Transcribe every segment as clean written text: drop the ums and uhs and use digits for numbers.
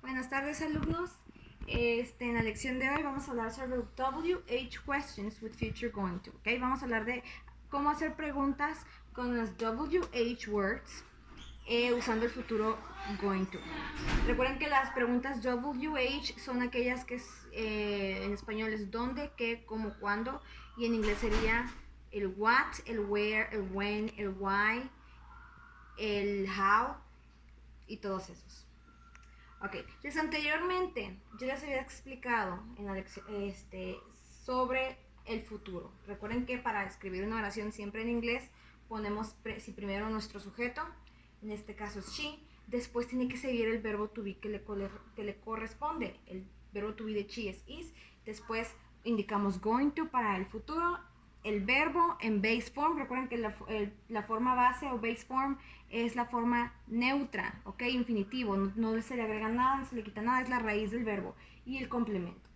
Buenas tardes, alumnos. En la lección de hoy vamos a hablar sobre WH questions with future going to. ¿Okay? Vamos a hablar de cómo hacer preguntas con las WH words usando el futuro going to. Recuerden que las preguntas WH son aquellas que en español es dónde, qué, cómo, cuándo, y en inglés sería el what, el where, el when, el why, el how y todos esos. Ok, entonces anteriormente yo les había explicado en la lección sobre el futuro. Recuerden que para escribir una oración siempre en inglés ponemos primero nuestro sujeto, en este caso es she, después tiene que seguir el verbo to be que le corresponde. El verbo to be de she es is, después indicamos going to para el futuro, el verbo en base form. Recuerden que la forma base o base form es la forma neutra, ¿ok? Infinitivo, no se le agrega nada, no se le quita nada, es la raíz del verbo y el complemento.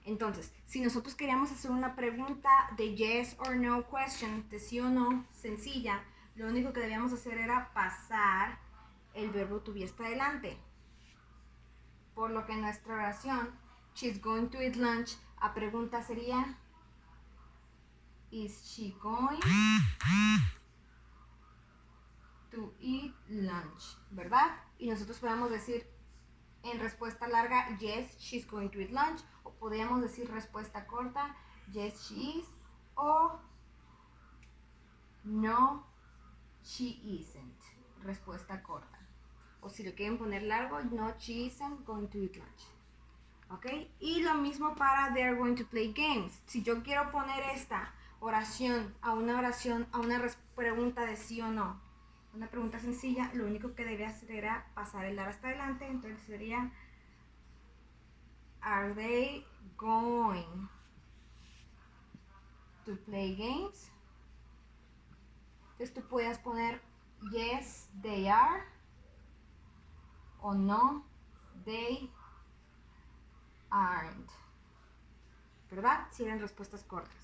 Entonces, si nosotros queríamos hacer una pregunta de yes or no question, de sí o no, sencilla, lo único que debíamos hacer era pasar el verbo to be hasta adelante. Por lo que en nuestra oración, she's going to eat lunch, a pregunta sería, is she going to eat lunch, ¿verdad? Y nosotros podemos decir en respuesta larga, yes, she's going to eat lunch, o podríamos decir respuesta corta, yes, she is, o no, she isn't, respuesta corta. O si lo quieren poner largo, no, she isn't going to eat lunch. ¿Ok? Y lo mismo para they are going to play games. Si yo quiero poner esta oración a una pregunta de sí o no, una pregunta sencilla, lo único que debe hacer era pasar el ar hasta adelante. Entonces sería, are they going to play games? Entonces tú puedes poner yes, they are, o no, they aren't, ¿verdad? Si eran respuestas cortas.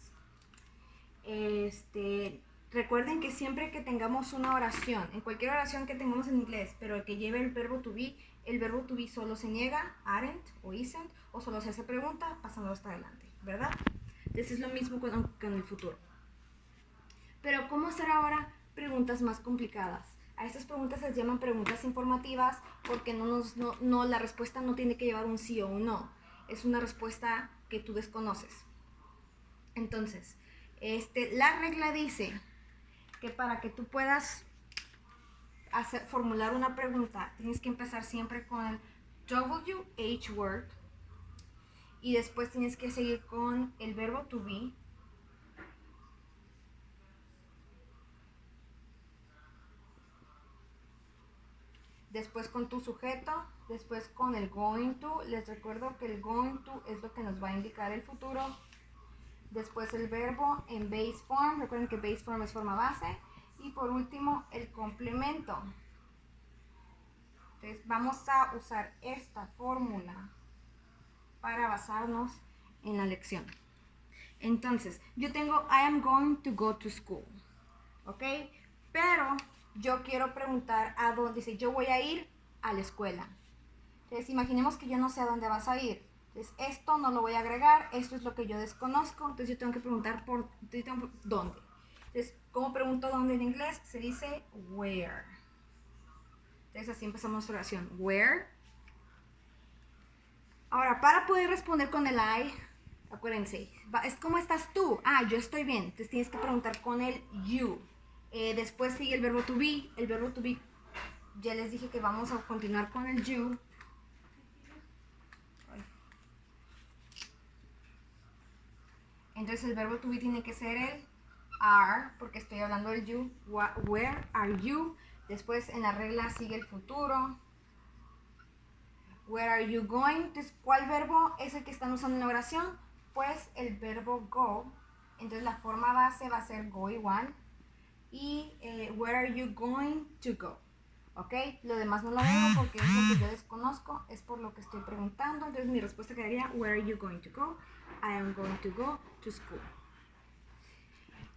Recuerden que siempre que tengamos una oración, en cualquier oración que tengamos en inglés, pero que lleve el verbo to be solo se niega, aren't o isn't, o solo se hace pregunta pasando hasta adelante, ¿verdad? Entonces es lo mismo con el futuro. Pero ¿cómo hacer ahora preguntas más complicadas? A estas preguntas se les llaman preguntas informativas porque la respuesta no tiene que llevar un sí o un no. Es una respuesta que tú desconoces. Entonces, la regla dice que para que tú puedas formular una pregunta, tienes que empezar siempre con el WH word y después tienes que seguir con el verbo to be. Después con tu sujeto, después con el going to. Les recuerdo que el going to es lo que nos va a indicar el futuro. Después el verbo en base form. Recuerden que base form es forma base. Y por último, el complemento. Entonces vamos a usar esta fórmula para basarnos en la lección. Entonces, yo tengo I am going to go to school. ¿Ok? Pero yo quiero preguntar a dónde. Dice, yo voy a ir a la escuela. Entonces, imaginemos que yo no sé a dónde vas a ir. Entonces, esto no lo voy a agregar. Esto es lo que yo desconozco. Entonces, yo tengo que preguntar dónde. Entonces, ¿cómo pregunto dónde en inglés? Se dice where. Entonces, así empezamos nuestra oración. Where. Ahora, para poder responder con el I, acuérdense, es ¿cómo estás tú? Ah, yo estoy bien. Entonces, tienes que preguntar con el you. Después sigue el verbo to be. El verbo to be, ya les dije que vamos a continuar con el you. Entonces el verbo to be tiene que ser el are, porque estoy hablando del you. Where are you? Después en la regla sigue el futuro. Where are you going? Entonces, ¿cuál verbo es el que están usando en la oración? Pues el verbo go. Entonces la forma base va a ser go igual. Y where are you going to go? ¿Ok? Lo demás no lo veo porque es lo que yo desconozco, es por lo que estoy preguntando. Entonces mi respuesta quedaría, where are you going to go? I am going to go to school.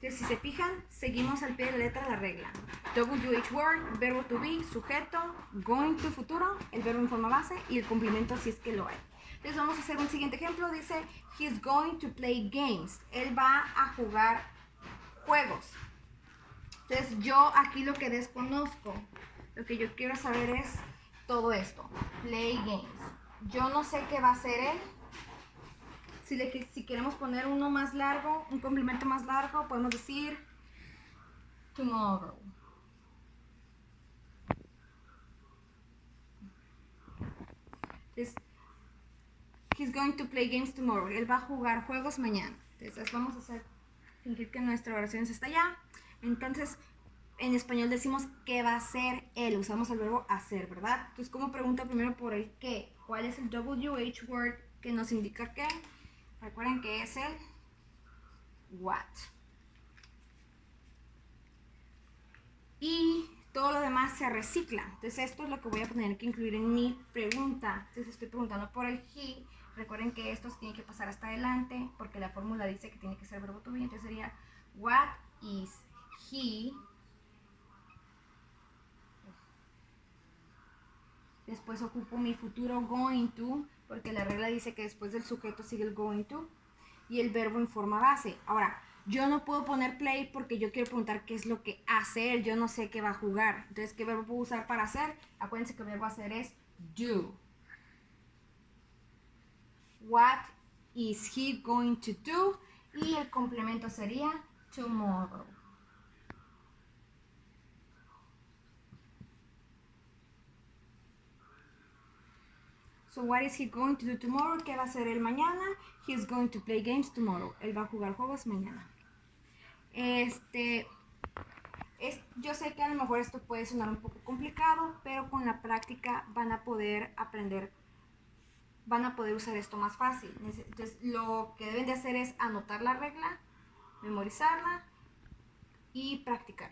Entonces, si se fijan, seguimos al pie de la letra la regla. WH word, verbo to be, sujeto, going to futuro, el verbo en forma base y el complemento si es que lo hay. Entonces vamos a hacer un siguiente ejemplo. Dice, he's going to play games. Él va a jugar juegos. Entonces yo aquí lo que desconozco, lo que yo quiero saber es todo esto. Play games. Yo no sé qué va a hacer él. Si queremos poner uno más largo, un complemento más largo, podemos decir tomorrow. Entonces, he's going to play games tomorrow. Él va a jugar juegos mañana. Entonces vamos a fingir que nuestra oración está allá. Entonces, en español decimos qué va a hacer él. Usamos el verbo hacer, ¿verdad? Entonces, como pregunta primero por el qué. ¿Cuál es el WH word que nos indica qué? Recuerden que es el what. Y todo lo demás se recicla. Entonces esto es lo que voy a tener que incluir en mi pregunta. Entonces estoy preguntando por el he. Recuerden que esto se tiene que pasar hasta adelante porque la fórmula dice que tiene que ser verbo to be. Entonces sería what is he. Después ocupo mi futuro going to porque la regla dice que después del sujeto sigue el going to y el verbo en forma base. Ahora, yo no puedo poner play porque yo quiero preguntar qué es lo que hace él. Yo no sé qué va a jugar. Entonces, ¿qué verbo puedo usar para hacer? Acuérdense que el verbo hacer es do. What is he going to do? Y el complemento sería tomorrow. So, what is he going to do tomorrow? ¿Qué va a hacer él mañana? He's going to play games tomorrow. Él va a jugar juegos mañana. Yo sé que a lo mejor esto puede sonar un poco complicado, pero con la práctica van a poder aprender, van a poder usar esto más fácil. Entonces, lo que deben de hacer es anotar la regla, memorizarla y practicar.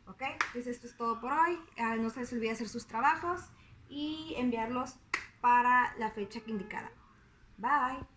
¿Ok? Entonces, esto es todo por hoy. No se les olvide hacer sus trabajos y enviarlos para la fecha indicada. Bye.